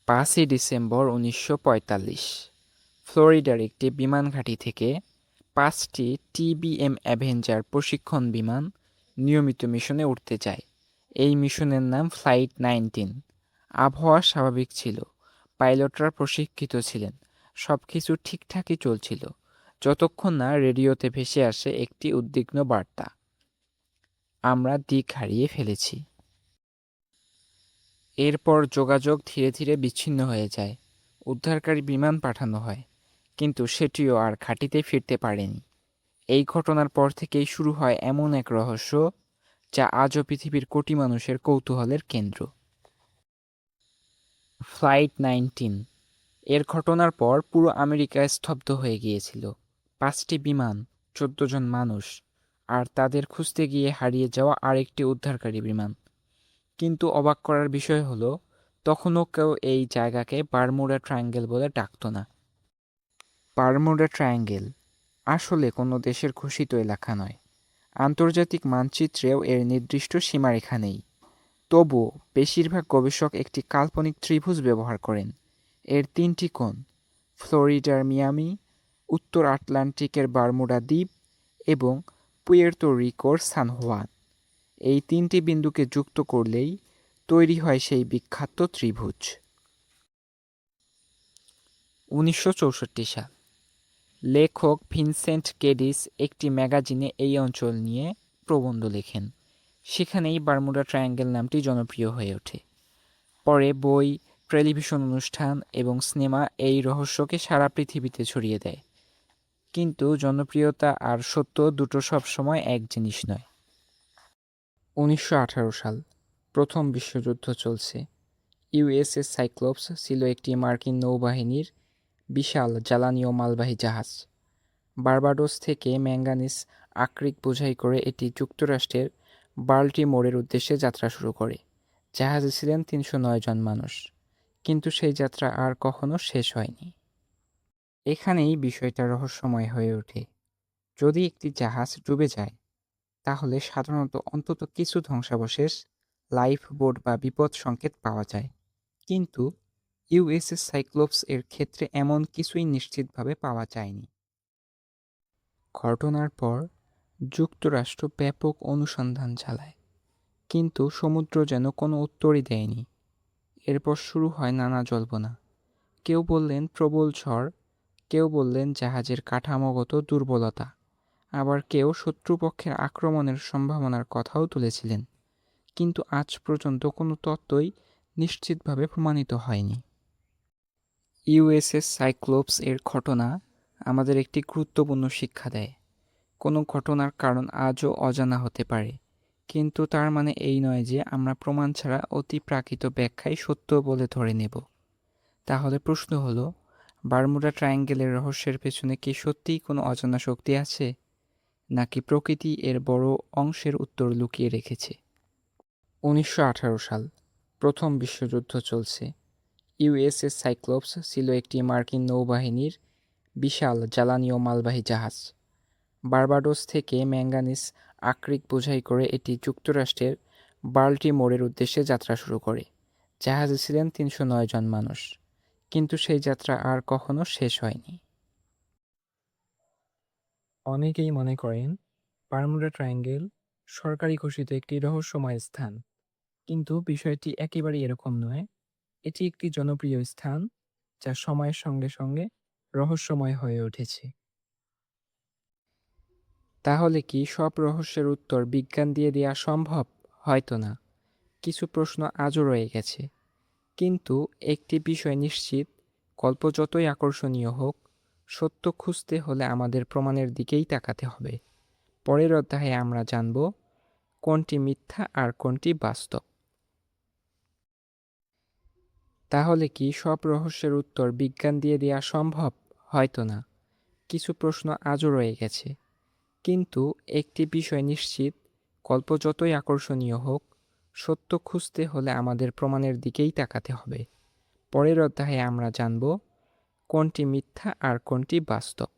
5ই December 1945 ফ্লোরিডার একটি বিমান ঘাঁটি থেকে 5টি টিবিএম অ্যাভেঞ্জার প্রশিক্ষণ বিমান নিয়মিত মিশনে উঠতে যায়। এই মিশনের নাম ফ্লাইট 19। আবহাওয়া স্বাভাবিক ছিল, পাইলটরা প্রশিক্ষিত ছিলেন, সবকিছু ঠিকঠাকই চলছিল, যতক্ষণ না রেডিওতে ভেসে আসে একটি উদ্বিগ্ন বার্তা: আমরা দিক হারিয়ে ফেলেছি। এরপর যোগাযোগ ধীরে ধীরে বিচ্ছিন্ন হয়ে যায়। উদ্ধারকারী বিমান পাঠানো হয়, কিন্তু সেটিও আর ঘাঁটিতে ফিরতে পারেনি। এই ঘটনার পর থেকেই শুরু হয় এমন এক রহস্য যা আজও পৃথিবীর কোটি মানুষের কৌতূহলের কেন্দ্র। ফ্লাইট 19 এর ঘটনার পর পুরো আমেরিকা স্তব্ধ হয়ে গিয়েছিল। 5টি বিমান, 14 জন মানুষ, আর তাদের খুঁজতে গিয়ে হারিয়ে যাওয়া আরেকটি উদ্ধারকারী বিমান। কিন্তু অবাক করার বিষয় হলো, তখনও কেউ এই জায়গাকে বারমুডা ট্রায়াঙ্গেল বলে ডাকত না। বারমুডা ট্রায়াঙ্গেল আসলে কোনো দেশের ঘোষিত এলাকা নয়। আন্তর্জাতিক মানচিত্রেও এর নির্দিষ্ট সীমারেখা নেই। তবুও বেশিরভাগ গবেষক একটি কাল্পনিক ত্রিভুজ ব্যবহার করেন। এর 3টি কোণ, ফ্লোরিডার মিয়ামি, উত্তর আটলান্টিকের বারমুডা দ্বীপ এবং পুয়ের্তো রিকোর সান হুয়ান, এই 3টি বিন্দুকে যুক্ত করলেই তৈরি হয় সেই বিখ্যাত ত্রিভুজ। 1964 সাল লেখক ভিনসেন্ট গেডিস একটি ম্যাগাজিনে এই অঞ্চল নিয়ে প্রবন্ধ লেখেন। সেখানেই বারমুডা ট্রায়াঙ্গেল নামটি জনপ্রিয় হয়ে ওঠে। পরে বই, টেলিভিশন অনুষ্ঠান এবং সিনেমা এই রহস্যকে সারা পৃথিবীতে ছড়িয়ে দেয়। কিন্তু জনপ্রিয়তা আর সত্য দুটো সবসময় এক জিনিস নয়। 1918 সাল, প্রথম বিশ্বযুদ্ধ চলছে। ইউএসএস সাইক্লোপস ছিল একটি মার্কিন নৌবাহিনীর বিশাল জ্বালানি ও মালবাহী জাহাজ। বার্বাডোস থেকে ম্যাঙ্গানিজ আকরিক বোঝাই করে এটি যুক্তরাষ্ট্রের বাল্টিমোরের উদ্দেশ্যে যাত্রা শুরু করে। জাহাজে ছিলেন 309 জন মানুষ। কিন্তু সেই যাত্রা আর কখনো শেষ হয়নি। এখানেই বিষয়টা রহস্যময় হয়ে ওঠে। যদি একটি জাহাজ ডুবে যায়, তাহলে সাধারণত অন্তত কিছু ধ্বংসাবশেষ, লাইফ বোট বা বিপদ সংকেত পাওয়া যায়। কিন্তু ইউএসএস সাইক্লোপস এর ক্ষেত্রে এমন কিছুই নিশ্চিতভাবে পাওয়া যায়নি। ঘটনার পর যুক্তরাষ্ট্র ব্যাপক অনুসন্ধান চালায়, কিন্তু সমুদ্র যেন কোনো উত্তরই দেয়নি। এরপর শুরু হয় নানা জল্পনা। কেউ বললেন প্রবল ঝড়, কেউ বললেন জাহাজের কাঠামোগত দুর্বলতা, আবার কেউ শত্রুপক্ষের আক্রমণের সম্ভাবনার কথাও তুলেছিলেন। কিন্তু আজ পর্যন্ত কোনো তত্ত্বই নিশ্চিতভাবে প্রমাণিত হয়নি। ইউএসএস সাইক্লোপস এর ঘটনা আমাদের একটি গুরুত্বপূর্ণ শিক্ষা দেয়। কোনো ঘটনার কারণ আজও অজানা হতে পারে, কিন্তু তার মানে এই নয় যে আমরা প্রমাণ ছাড়া অতিপ্রাকৃত ব্যাখ্যাই সত্য বলে ধরে নেব। তাহলে প্রশ্ন হলো, বারমুডা ট্রায়াঙ্গেলের রহস্যের পেছনে কি সত্যিই কোনো অজানা শক্তি আছে, নাকি প্রকৃতি এর বড় অংশের উত্তর লুকিয়ে রেখেছে? 1918 সাল, প্রথম বিশ্বযুদ্ধ চলছে। ইউএসএস সাইক্লোপস ছিল একটি মার্কিন নৌবাহিনীর বিশাল জ্বালানি ও মালবাহী জাহাজ। বার্বাডোস থেকে ম্যাঙ্গানিজ আকরিক বোঝাই করে এটি যুক্তরাষ্ট্রের বাল্টিমোরের উদ্দেশ্যে যাত্রা শুরু করে। জাহাজে ছিলেন 309 জন মানুষ। কিন্তু সেই যাত্রা আর কখনো শেষ হয়নি। অনেকেই মনে করেন বারমুডা ট্রায়াঙ্গেল সরকারি ঘোষিত একটি রহস্যময় স্থান, কিন্তু বিষয়টি একেবারেই এরকম নয়। এটি একটি জনপ্রিয় স্থান যা সময়ের সঙ্গে সঙ্গে রহস্যময় হয়ে উঠেছে। তাহলে কি সব রহস্যের উত্তর বিজ্ঞান দিয়ে দেওয়া সম্ভব? হয়তো না। কিছু প্রশ্ন আজও রয়ে গেছে। কিন্তু একটি বিষয় নিশ্চিত, গল্প যতই আকর্ষণীয় হোক, সত্য খুঁজতে হলে আমাদের প্রমাণের দিকেই তাকাতে হবে। পরের অধ্যায়ে আমরা জানব কোনটি মিথ্যা আর কোনটি বাস্তব। তাহলে কি সব রহস্যের উত্তর বিজ্ঞান দিয়ে দেওয়া সম্ভব? হয়তো না। কিছু প্রশ্ন আজও রয়ে গেছে। কিন্তু একটি বিষয় নিশ্চিত, গল্প যতই আকর্ষণীয় হোক, সত্য খুঁজতে হলে আমাদের প্রমাণের দিকেই তাকাতে হবে। পরের অধ্যায়ে আমরা জানব কোনটি মিথ্যা আর কোনটি বাস্তব।